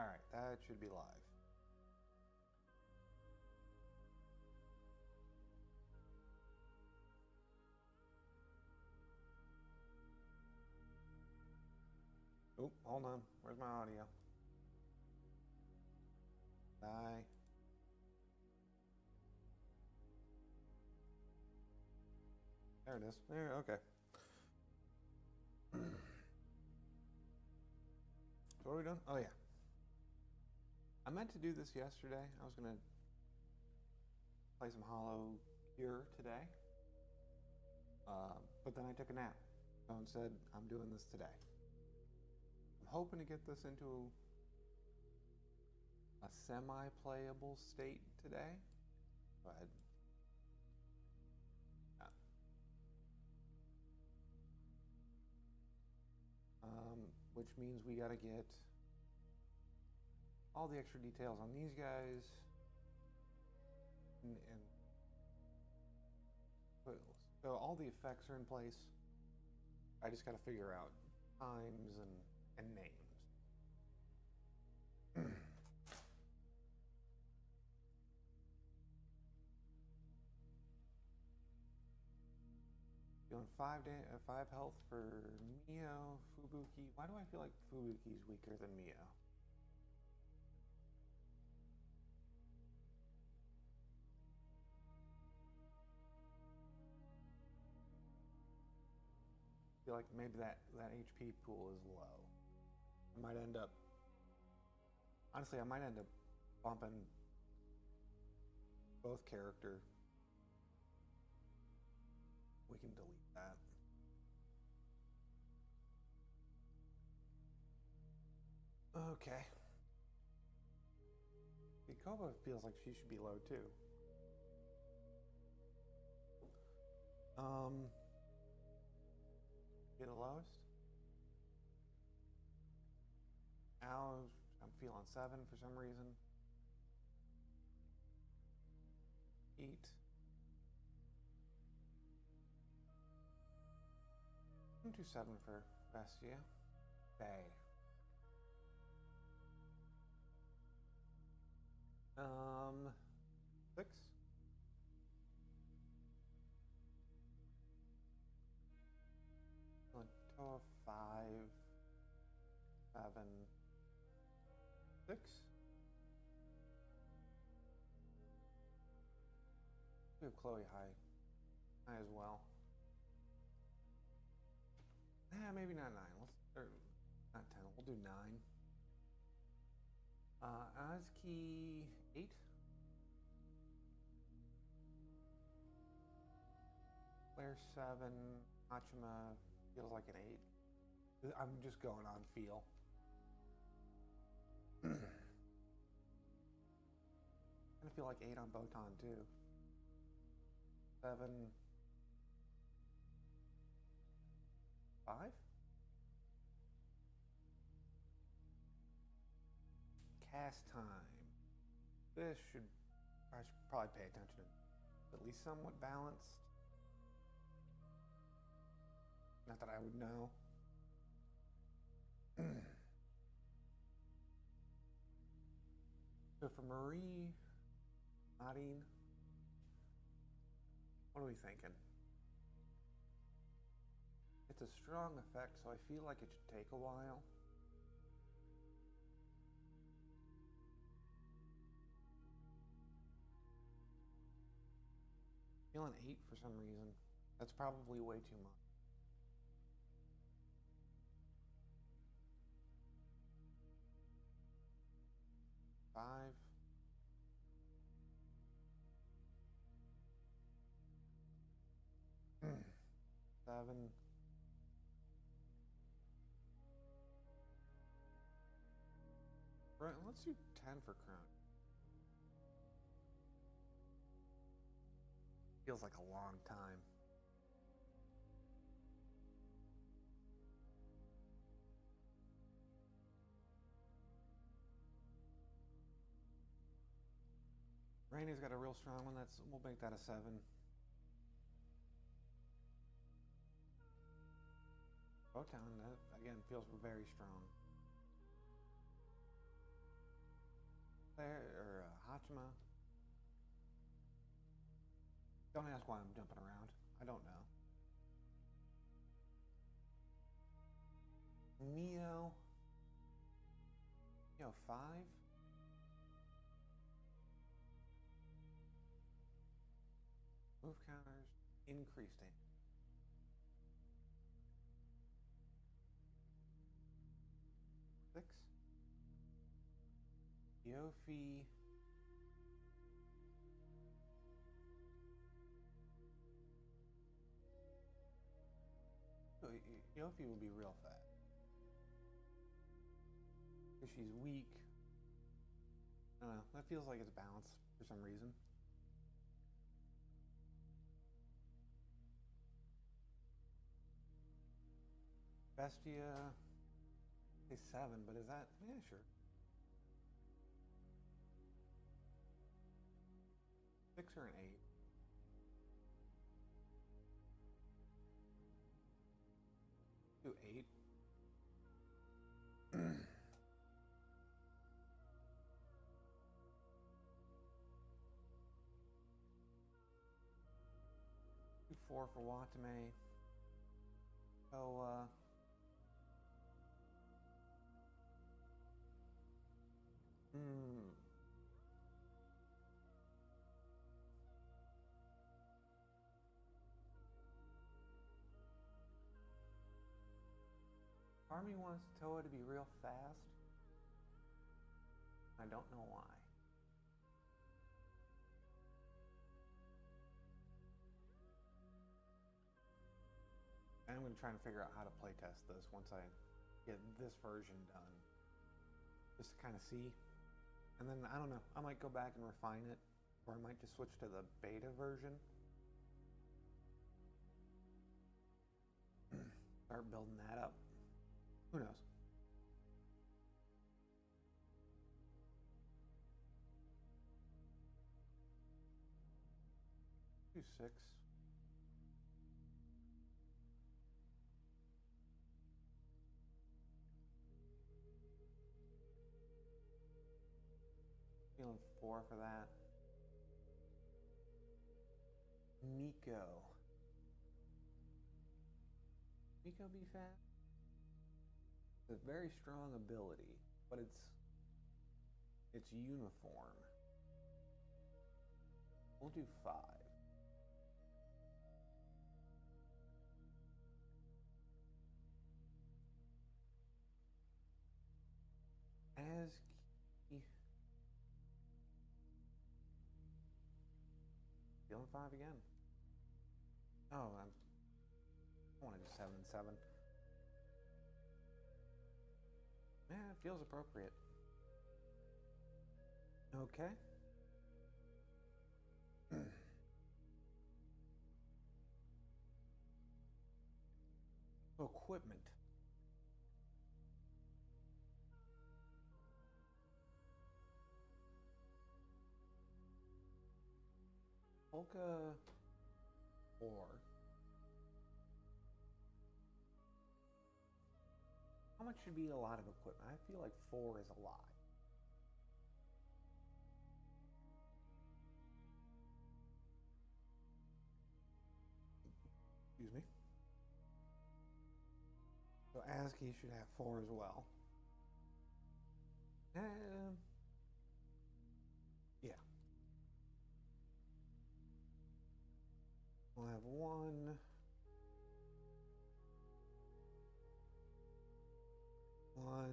Alright, that should be live. Oh, hold on. Where's my audio? Die. There it is. There, okay. So what are we doing? Oh yeah. I meant to do this yesterday. I was gonna play some Hollow Cure today. But then I took a nap. So instead, I'm doing this today. I'm hoping to get this into a semi-playable state today. Go ahead. Which means we gotta get all the extra details on these guys and so all the effects are in place. I just gotta figure out times and names. Feeling 5 health for Mio, Fubuki. Why do I feel like Fubuki's weaker than Mio? I feel like maybe that HP pool is low. I might end up, honestly, I might end up bumping both character. We can delete that. Okay. Koba feels like she should be low too. Be the lowest. Now I'm feeling 7 for some reason. Eat. I'm 2-7 for Bestia. Bay. 6. Toa 5, 7, 6. We have Chloe high as well. Maybe not 9. Not 10. We'll do 9. Azuki 8. Claire 7. Hachima feels like an 8. I'm just going on feel. I feel like 8 on Botan too. 7. 5? Cast time. I should probably pay attention to at least somewhat balanced. Not that I would know. So for Marie, Nadine, what are we thinking? It's a strong effect, so I feel like it should take a while. Feeling 8 for some reason. That's probably way too much. Five. 7. Right, let's do 10 for Crown. Feels like a long time. Rainey's got a real strong one. We'll make that a 7. Botan, that again feels very strong. Claire or Hachima. Don't ask why I'm jumping around. I don't know. Mio 5. Move counters increased damage. 6. Yofi. Yofi will be real fast. Because she's weak. I don't know. That feels like it's balanced for some reason. Bestia. Say 7, but is that? Yeah, sure. 6 or an 8? Do 8. Do 4 for Watame. So, Army wants Toa to be real fast. I don't know why. I'm going to try and figure out how to playtest this once I get this version done. Just to kind of see. And then, I don't know, I might go back and refine it. Or I might just switch to the beta version. Start building that up. Who knows? Do 6. Feeling 4 for that. Miko. Miko be fast? It's a very strong ability, but it's uniform. We'll do 5. As feeling 5 again. Oh, I want to do 7 and 7. Yeah, it feels appropriate. Okay. Equipment. Polka 4. How much should be a lot of equipment? I feel like 4 is a lot. Excuse me. So ASCII should have 4 as well. Yeah. We'll have 1. 1,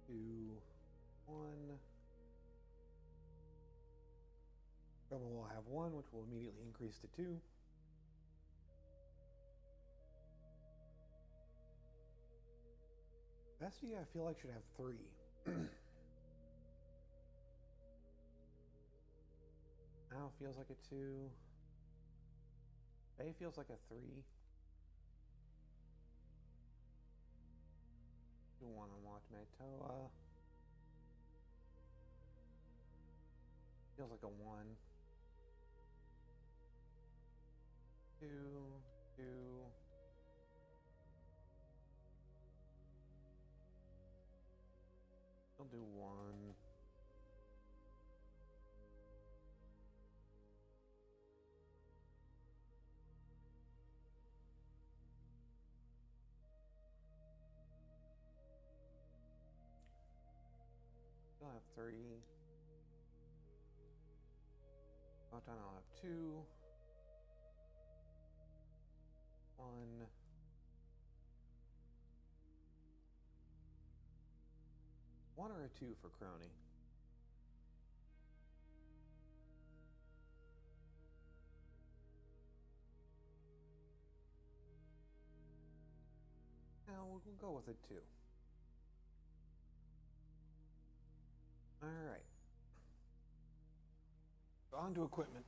2, 1. Then we'll have 1, which will immediately increase to 2. Bestie, I feel like should have 3. Now feels like a 2. Bay feels like a 3. Do 1 on Watame. Toa feels like a 1. 2, 2. We'll do have 3. Photon, I'll have 2. 1. One or a 2 for Crony. Now we'll go with a 2. All right. On to equipment.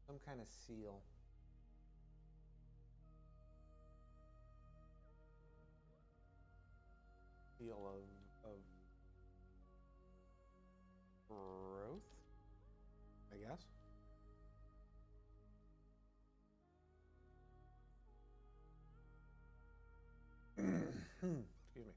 Some kind of seal. Seal of growth, I guess. Excuse me.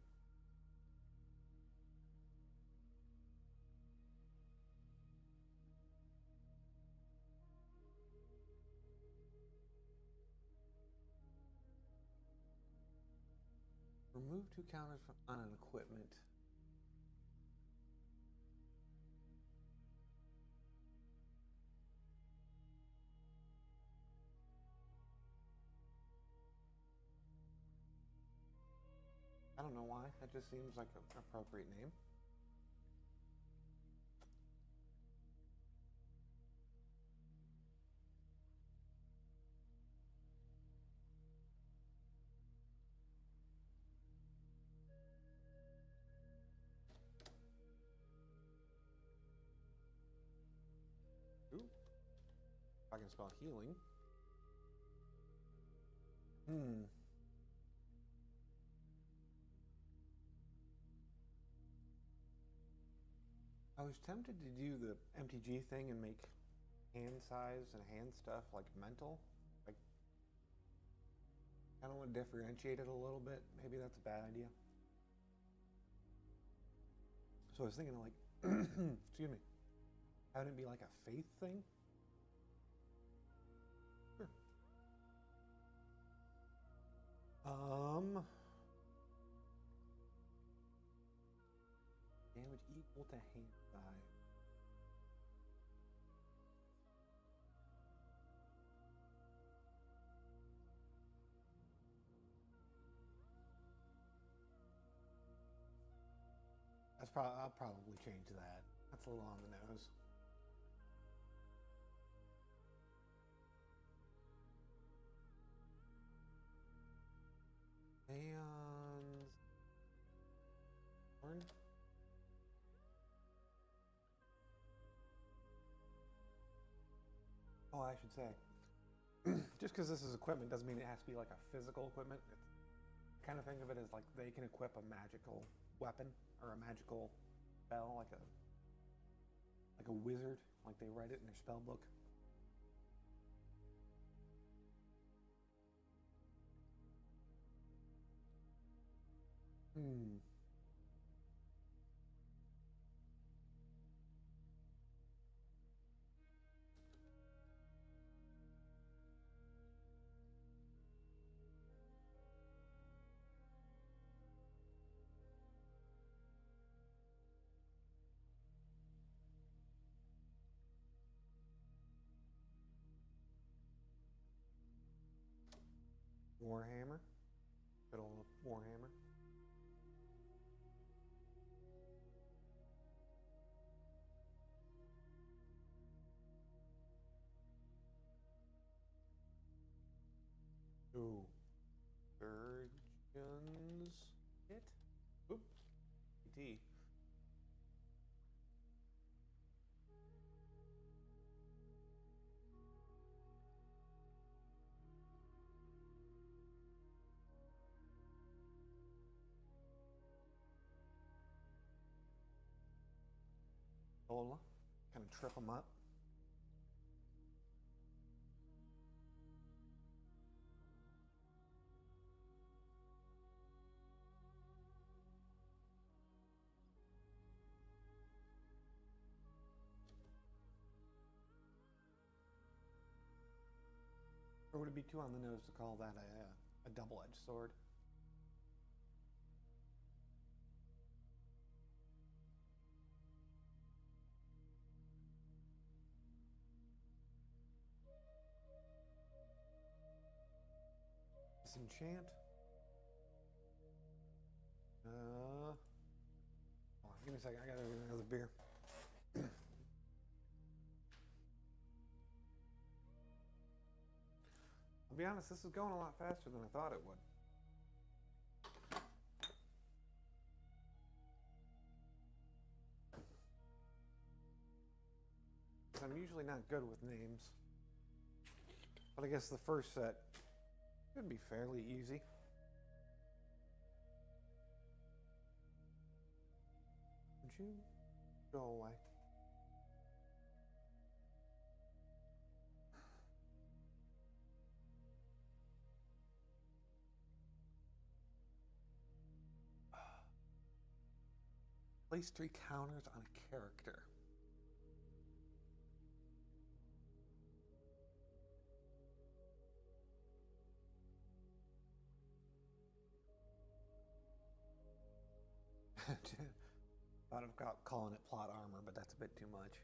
Remove 2 counters on an equipment. I don't know why. That just seems like an appropriate name. Ooh. If I can spell healing. I was tempted to do the MTG thing and make hand size and hand stuff like mental. Like, I don't want to differentiate it a little bit. Maybe that's a bad idea. So I was thinking of like, excuse me, having it be like a faith thing. Sure. Damage equal to hand size. I'll probably change that. That's a little on the nose. Aeon's Horn. Oh, I should say, just because this is equipment doesn't mean it has to be like a physical equipment. It's kind of think of it as like they can equip a magical weapon or a magical spell, like a wizard, like they write it in their spell book. Warhammer. Good old Warhammer. Ooh. Surgeon's Kit? Oop. PT. Lola. Kind of trip them up. would it be too on the nose to call that a double-edged sword? Disenchant. Hold on, give me a second. I gotta get another beer. I'll be honest, this is going a lot faster than I thought it would. I'm usually not good with names, but I guess the first set should be fairly easy. Would you go away? Place 3 counters on a character. Thought of calling it plot armor, but that's a bit too much.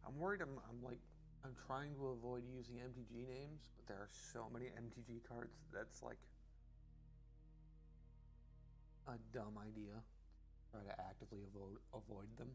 I'm worried I'm trying to avoid using MTG names, but there are so many MTG cards that's like a dumb idea. Try to actively avoid them.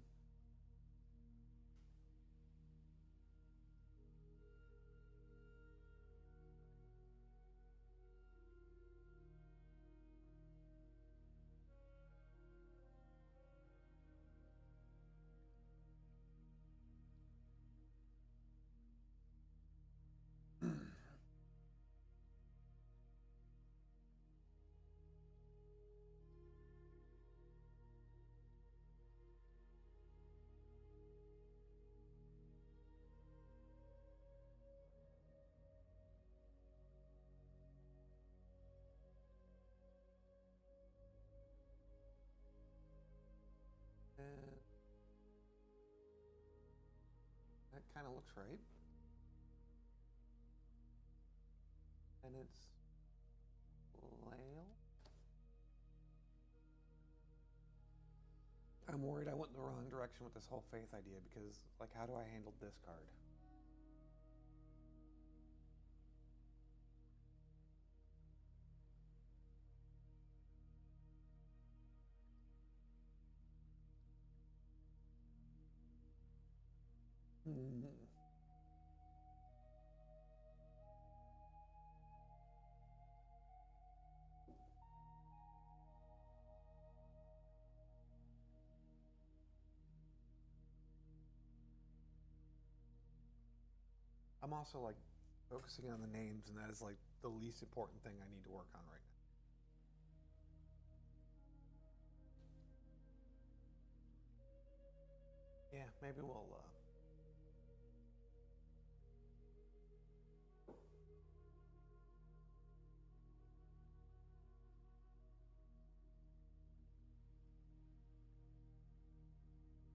That kind of looks right. And it's Lail. I'm worried I went in the wrong direction with this whole faith idea because, like, how do I handle this card? I'm also like focusing on the names, and that is like the least important thing I need to work on right now. Yeah, maybe we'll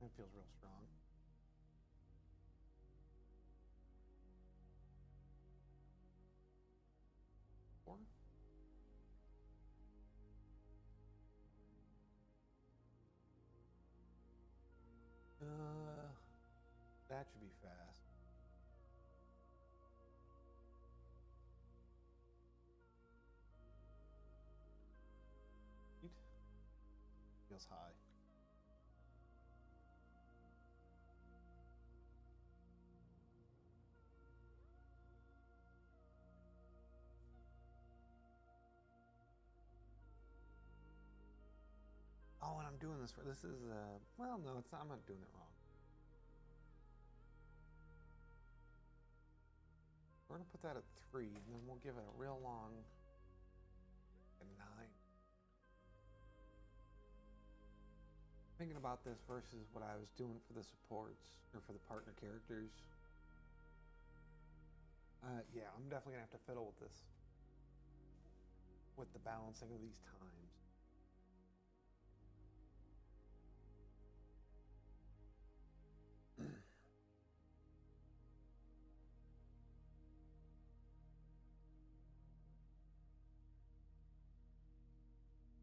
that feels real strong. Four. That should be fast. Feels high. Oh, and I'm doing this is well, no, it's not. I'm not doing it wrong. We're gonna put that at 3, and then we'll give it a real long 9. Thinking about this versus what I was doing for the supports or for the partner characters. Yeah, I'm definitely gonna have to fiddle with this, with the balancing of these times.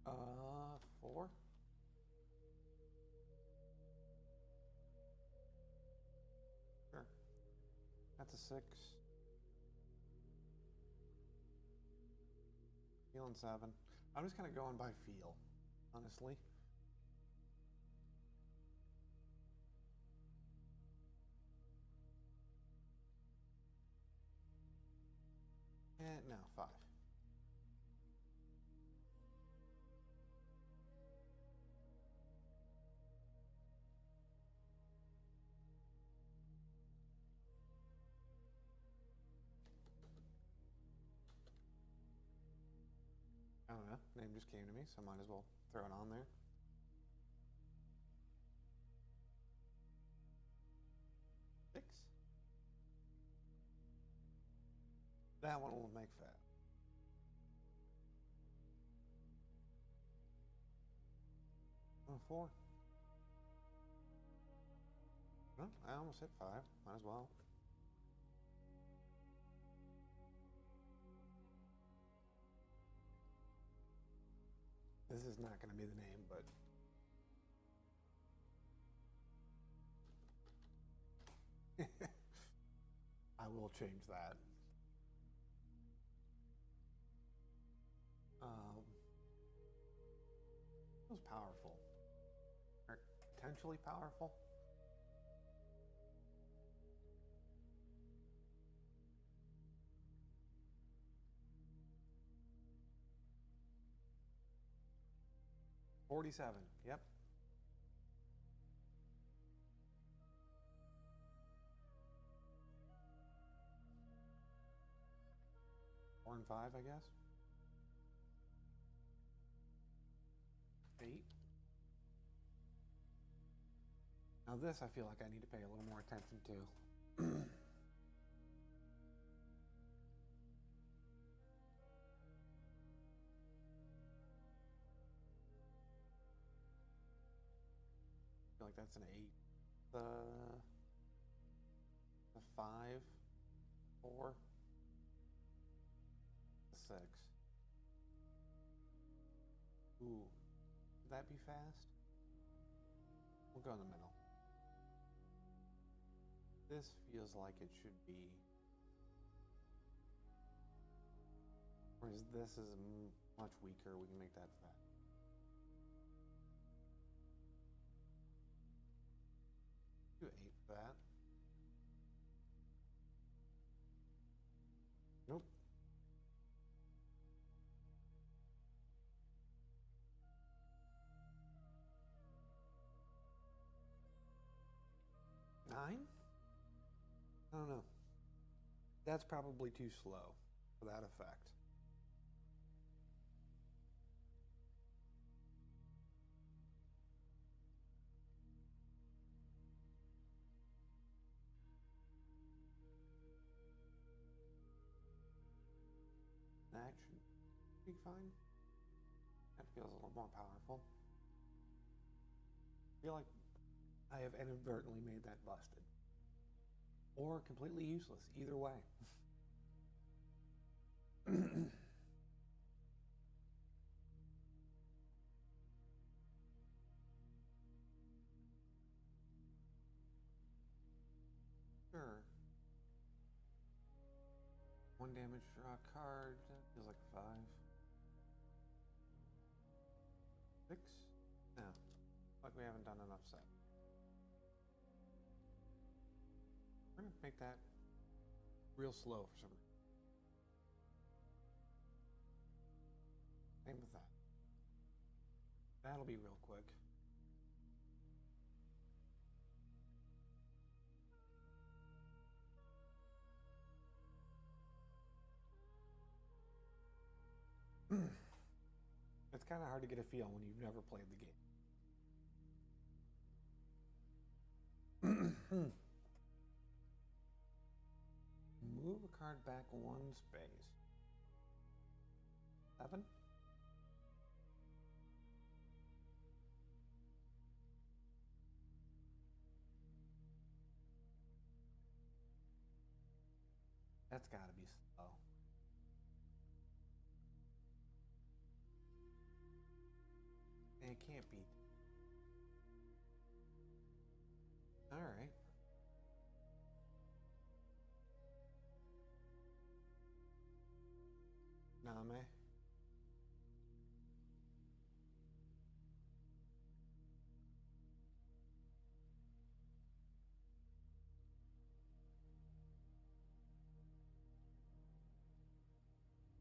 uh, 4. Sure. That's a 6. Feeling 7. I'm just kind of going by feel, honestly. And no, 5. I don't know. Name just came to me, so might as well throw it on there. 6. That one will make fat. 4. Well, I almost hit 5. Might as well. This is not going to be the name, but I will change that. It was powerful. Or potentially powerful. $47. Yep. Four and 5, I guess. 8. Now this I feel like I need to pay a little more attention to. I feel like that's an 8. The 5, 4, the 6. Ooh, would that be fast? We'll go in the middle. This feels like it should be, whereas this is much weaker. We can make that fast. Do 8 for that. Nope. Nine? I don't know. That's probably too slow for that effect. That should be fine. That feels a little more powerful. I feel like I have inadvertently made that busted. Or completely useless, either way. Sure. 1 damage, draw a card. That feels like 5. 6? No. Like we haven't done enough set. We're gonna make that real slow for some reason. Same with that. That'll be real quick. It's kind of hard to get a feel when you've never played the game. Move a card back one space. 7? That's gotta be slow. It can't be. Alright. Name.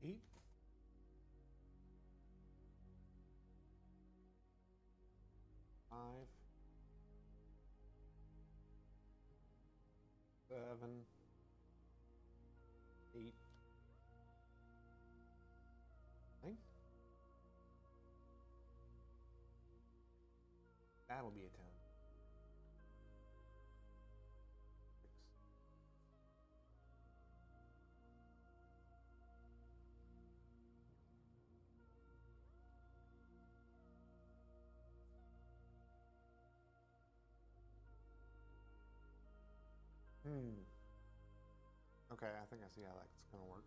Eight. 5. 7. 8. 9. That'll be a 10. 6. Okay, I think I see how that's gonna work.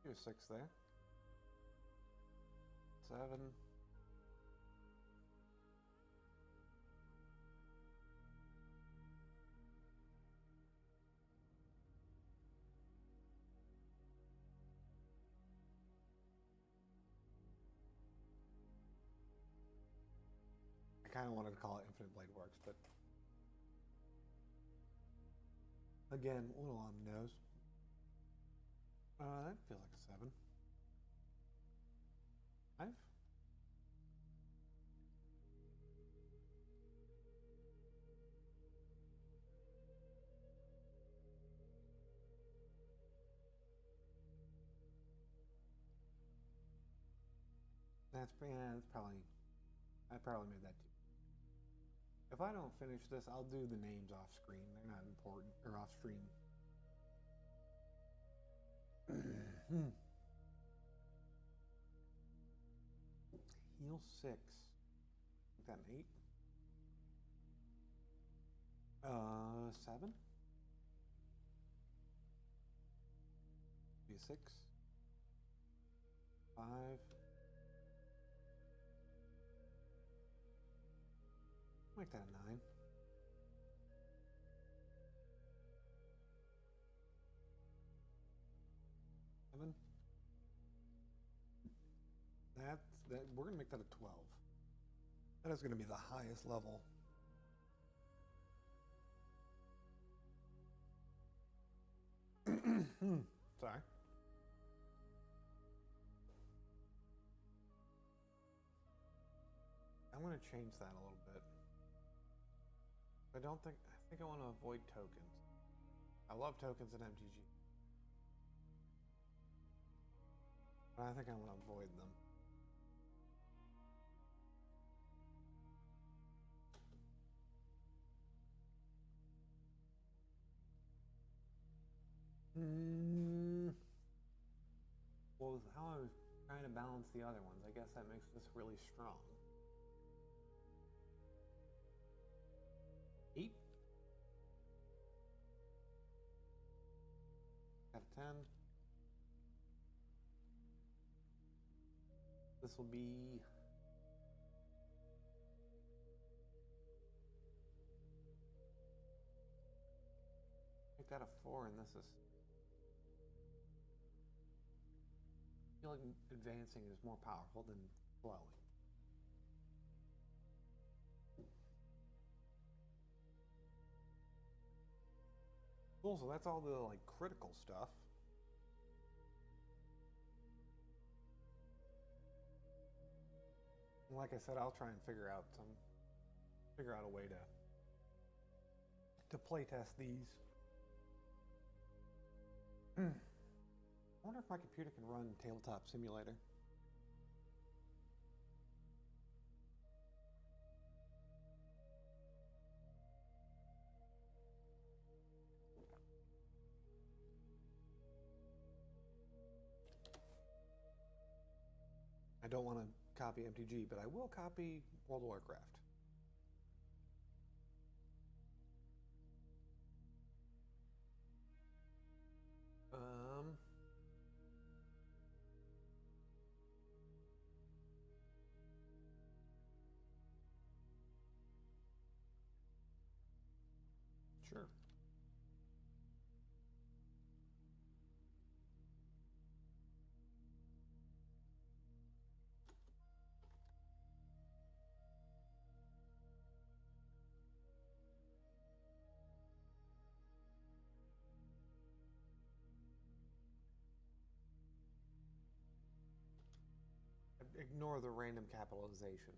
Do a 6 there. 7. I kind of wanted to call it Infinite Blade Works, but again, a little on the nose. That feels like a 7. 5. That's probably, I probably made that too. If I don't finish this, I'll do the names off screen. They're not important, or off stream. Heal 6. Is that an 8? 7. Be a 6. 5. Make that a 9. 7. That we're gonna make that a 12. That is gonna be the highest level. Sorry. I'm gonna change that a little bit. I think I want to avoid tokens. I love tokens in MTG. But I think I want to avoid them. Well, with how I was trying to balance the other ones, I guess that makes this really strong. 8. Got a 10. This will be... Make that a 4, and this is... I feel like advancing is more powerful than flowing. Cool, so that's all the like critical stuff. And like I said, I'll try and figure out a way to play test these. I wonder if my computer can run Tabletop Simulator. I don't want to copy MTG, but I will copy World of Warcraft. Sure. Ignore the random capitalization.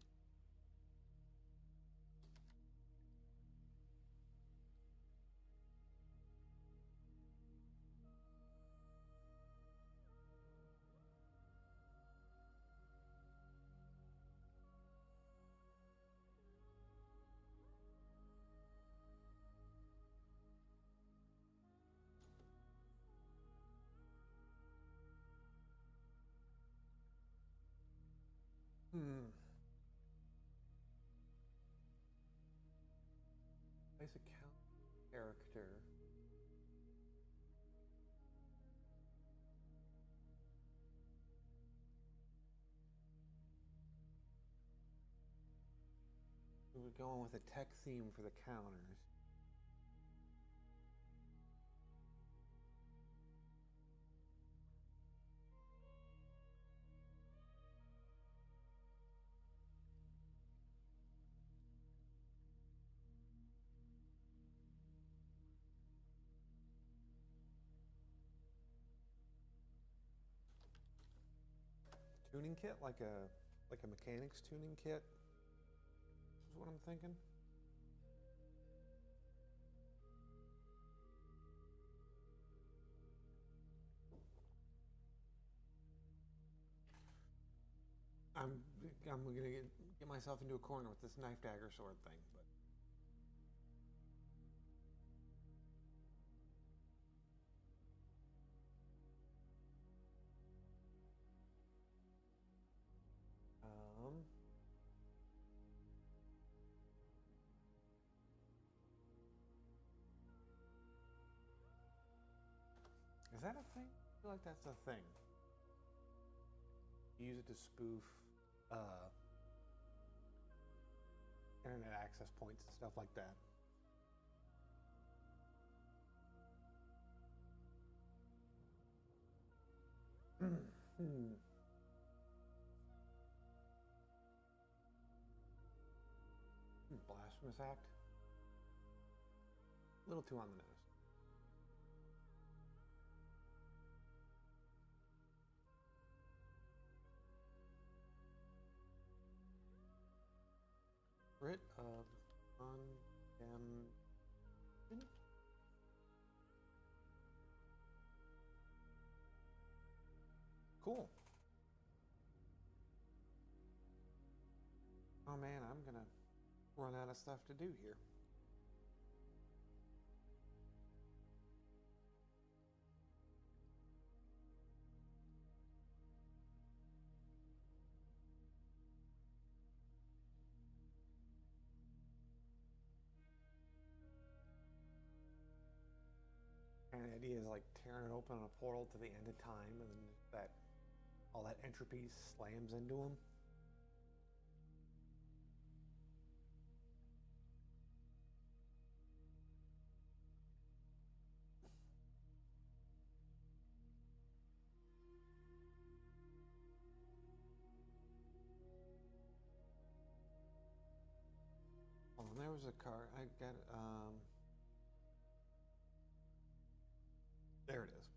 Place a count character. We're going with a tech theme for the counters. Tuning kit, like a mechanics tuning kit, is what I'm thinking. I'm gonna get myself into a corner with this knife dagger sword thing, but. Is that a thing? I feel like that's a thing. You use it to spoof internet access points and stuff like that. Blasphemous act. A little too on the nose. Writ of condemnation. Cool. Oh man, I'm gonna run out of stuff to do here. And the idea is like tearing it open on a portal to the end of time, and then that all that entropy slams into them. Oh, and there was a card. I got there it is.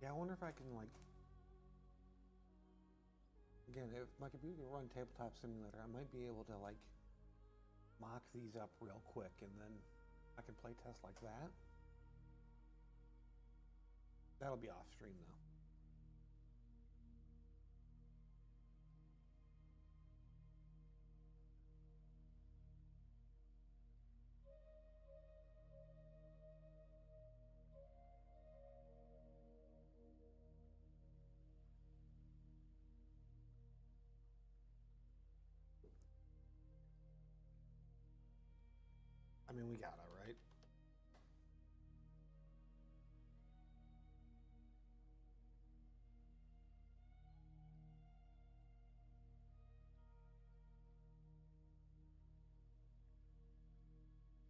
Yeah, I wonder if I can, like, again, if my computer can run Tabletop Simulator, I might be able to, like, mock these up real quick, and then I can play test like that. That'll be off stream, though. I mean, we got it, right?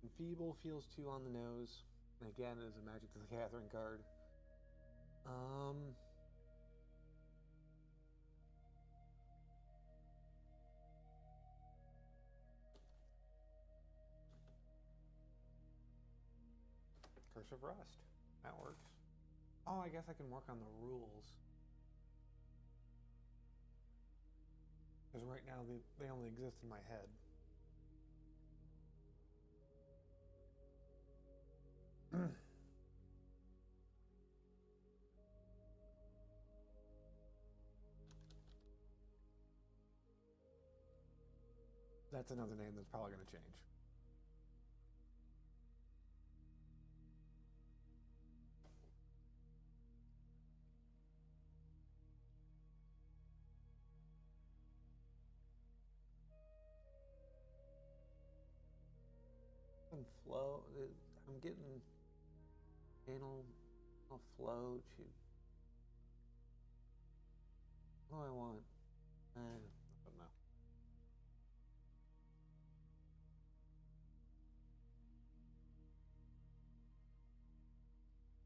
Enfeeble feels 2 on the nose. And again, is a Magic the Gathering card. Curse of Rust. That works. Oh, I guess I can work on the rules. Because right now they only exist in my head. That's another name that's probably going to change. And flow, I'm getting channel flow to. What do I want? I don't know.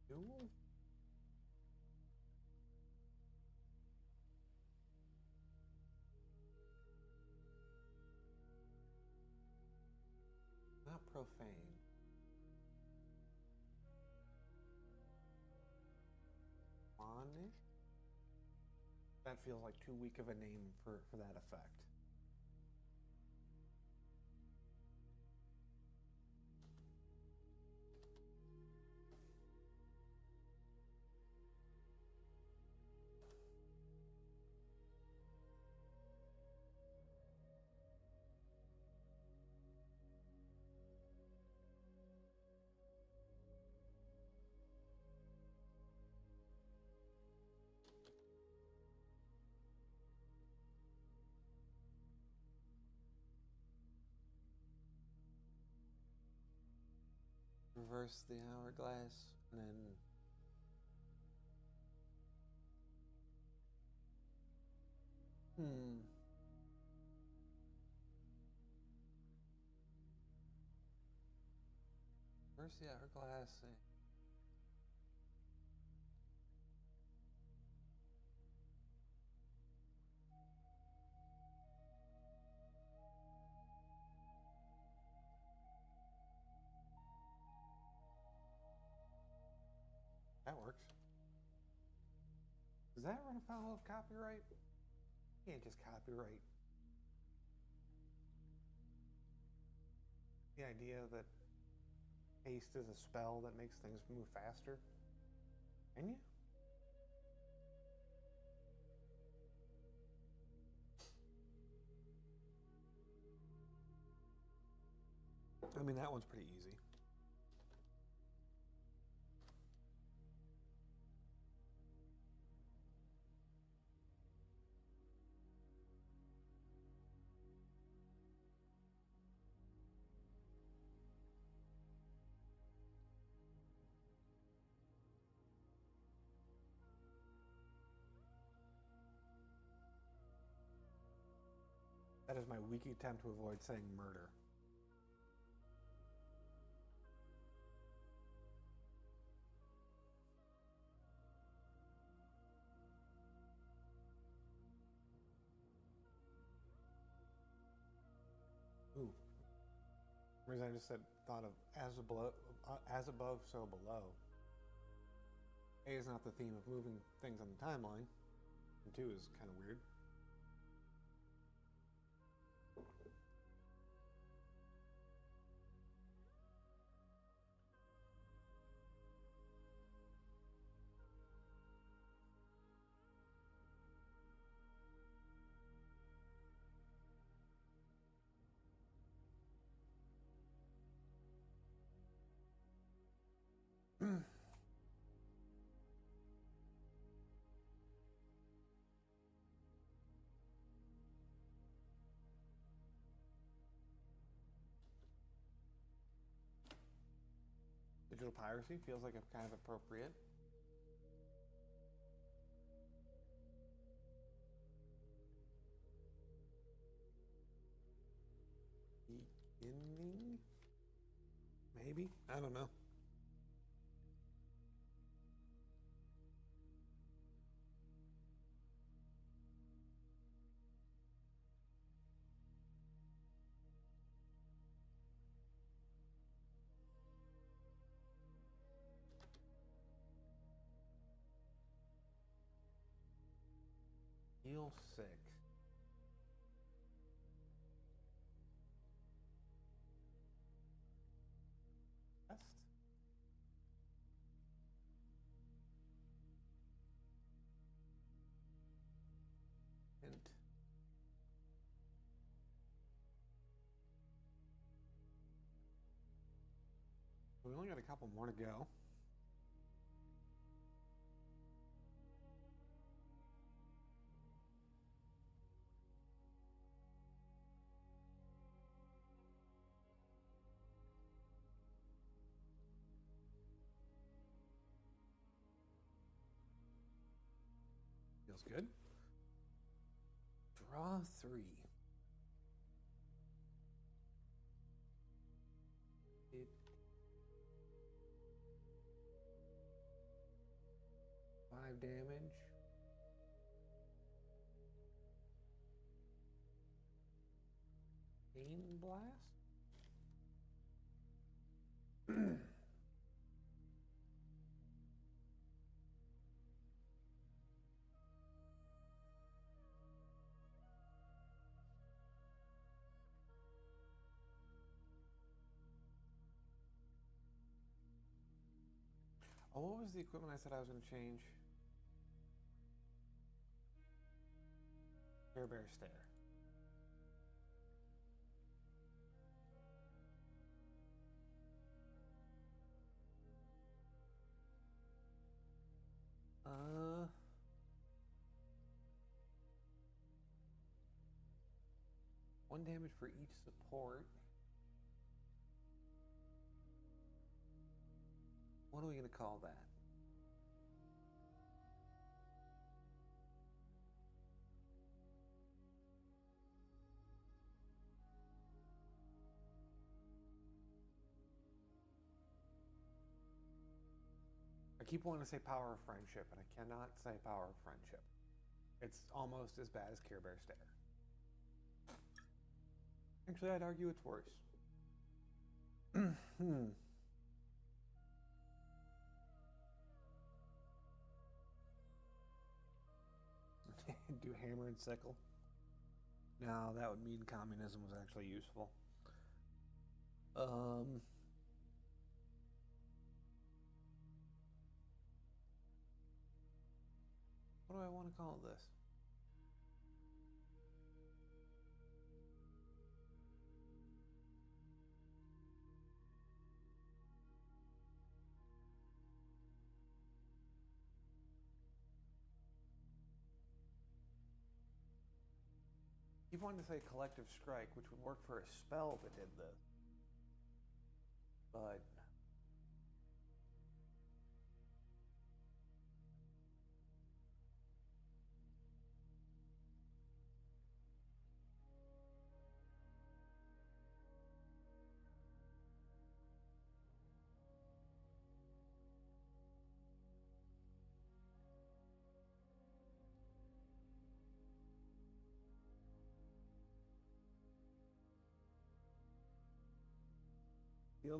Duel? Not profane. Monish? That feels like too weak of a name for that effect. Reverse the hourglass, and then reverse the hourglass. That works. Does that run afoul of copyright? You can't just copyright the idea that haste is a spell that makes things move faster. Can you? I mean, that one's pretty easy. That is my weak attempt to avoid saying murder. Ooh. For some reason I just thought of as above, so below. A is not the theme of moving things on the timeline, and 2 is kind of weird. Digital piracy feels like a kind of appropriate. Beginning? Maybe? I don't know. Heal 6. Best? Hint. We only got a couple more to go. Feels good. Draw 3. It 5 damage. Pain blast. Oh, what was the equipment I said I was going to change? Care Bear Stare. One damage for each support. What are we going to call that? I keep wanting to say Power of Friendship, and I cannot say Power of Friendship. It's almost as bad as Care Bear Stare. Actually, I'd argue it's worse. Do Hammer and Sickle? No, that would mean communism was actually useful. What do I want to call this? I keep wanting to say Collective Strike, which would work for a spell that did this. But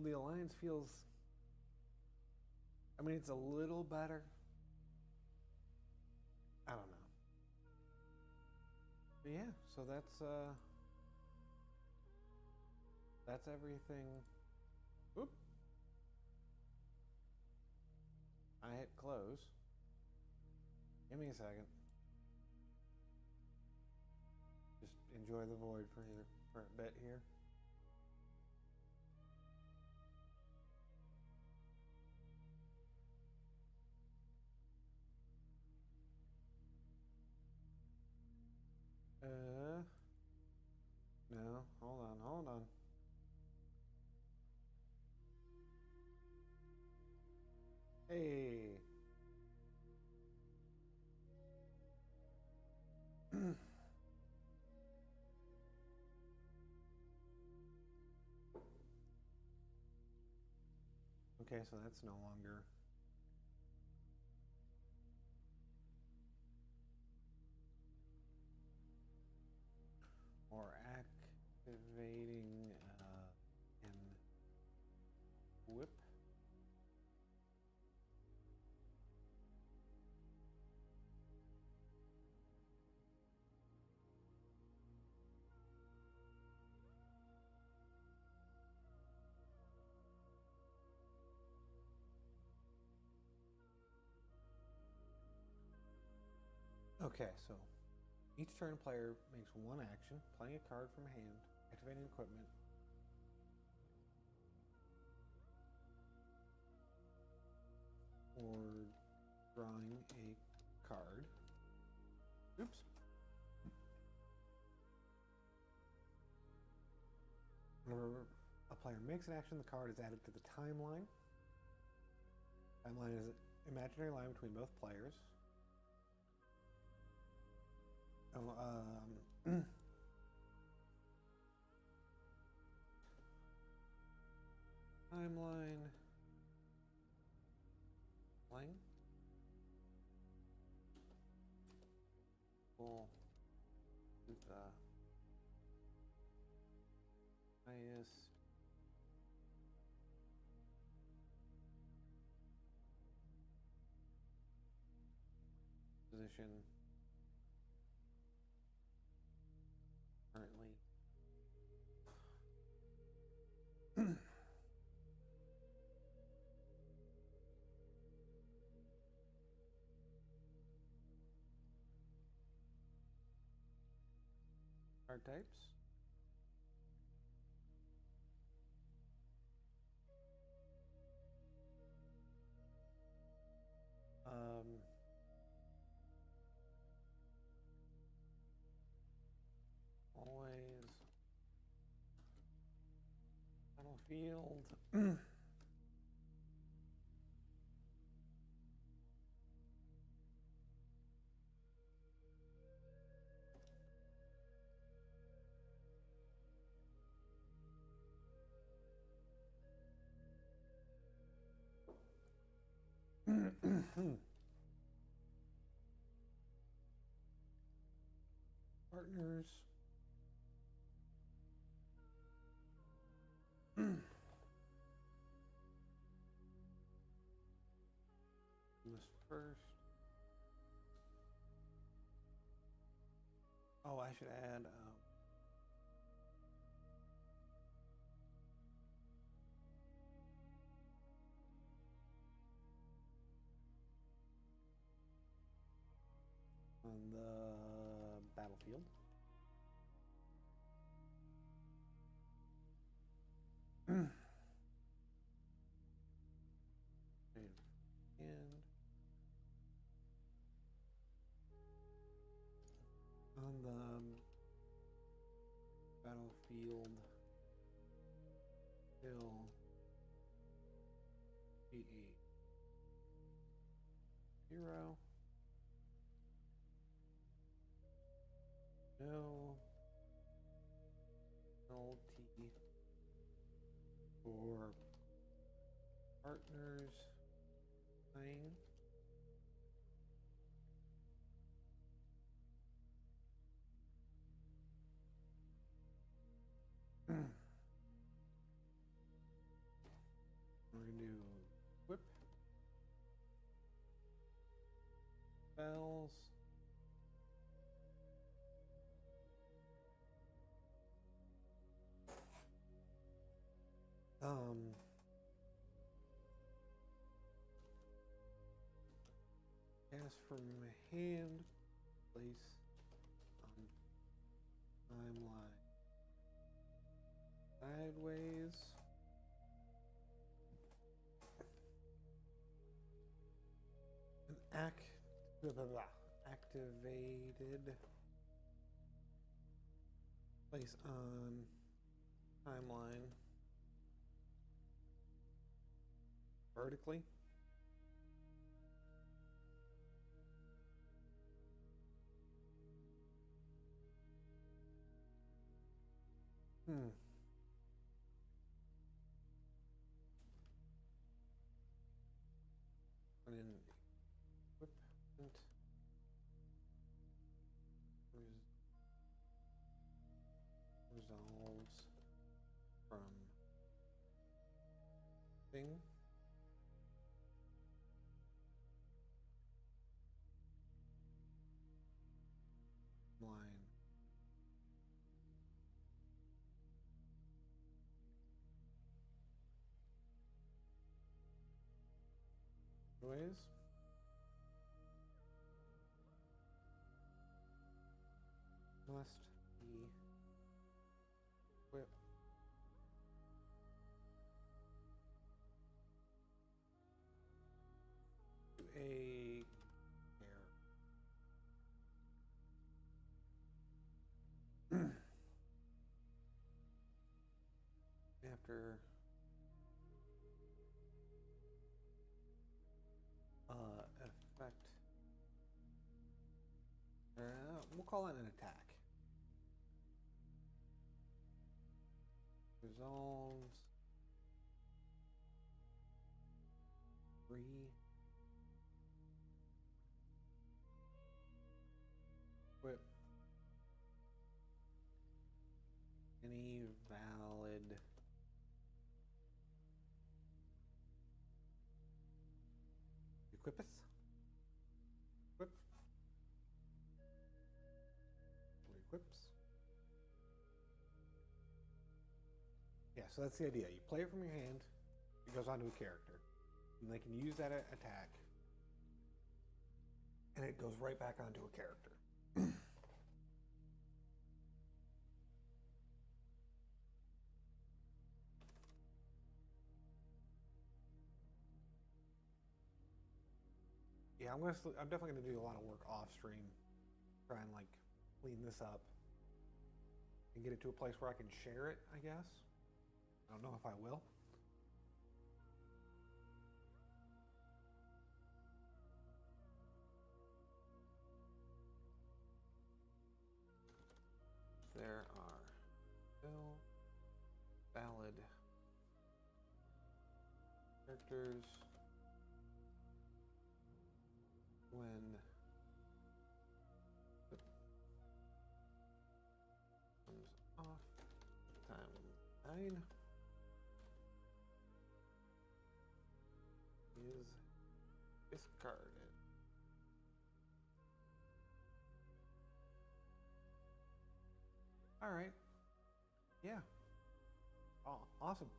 the Alliance feels, I mean, it's a little better, But yeah, so that's everything. Oop. I hit close. Give me a second. Just enjoy the void for a bit here. No, hold on. Hey. Okay, so that's no longer. Or activating in whip. Okay, so each turn player makes one action, playing a card from hand, activating equipment, or drawing a card. Oops. Whenever a player makes an action, the card is added to the timeline. Timeline is an imaginary line between both players. Timeline. Line. Well, the highest position currently. Card types. Always battlefield. Partners. This first. Oh, I should add. On the battlefield. And on the battlefield hill be a hero. No penalty for partners playing. We're gonna do whip spells. Cast from hand, place on timeline sideways. An activated place on timeline vertically. And then equipment resolves from thing. Line. Ways. Must be equipped to a pair. After effect, we'll call it an attack. Resolves equip any valid equipeth. Equip. Equips. Yeah, so that's the idea. You play it from your hand, it goes onto a character, and they can use that attack, and it goes right back onto a character. Yeah, I'm definitely gonna do a lot of work off stream, try and like clean this up and get it to a place where I can share it, I guess. I don't know if I will. There are still valid characters when it comes off timeline is discarded. All right. Yeah. Oh, awesome.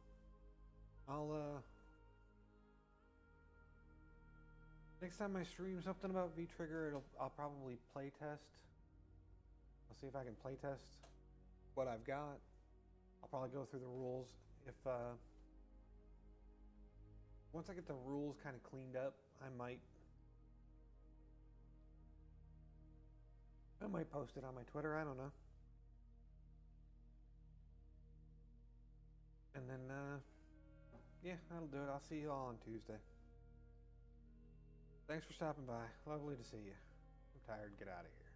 Next time I stream something about V-Trigger, I'll probably play test. I'll see if I can play test what I've got. I'll probably go through the rules. If once I get the rules kind of cleaned up, I might post it on my Twitter. I don't know. And then yeah, that'll do it. I'll see you all on Tuesday. Thanks for stopping by. Lovely to see you. I'm tired. Get out of here.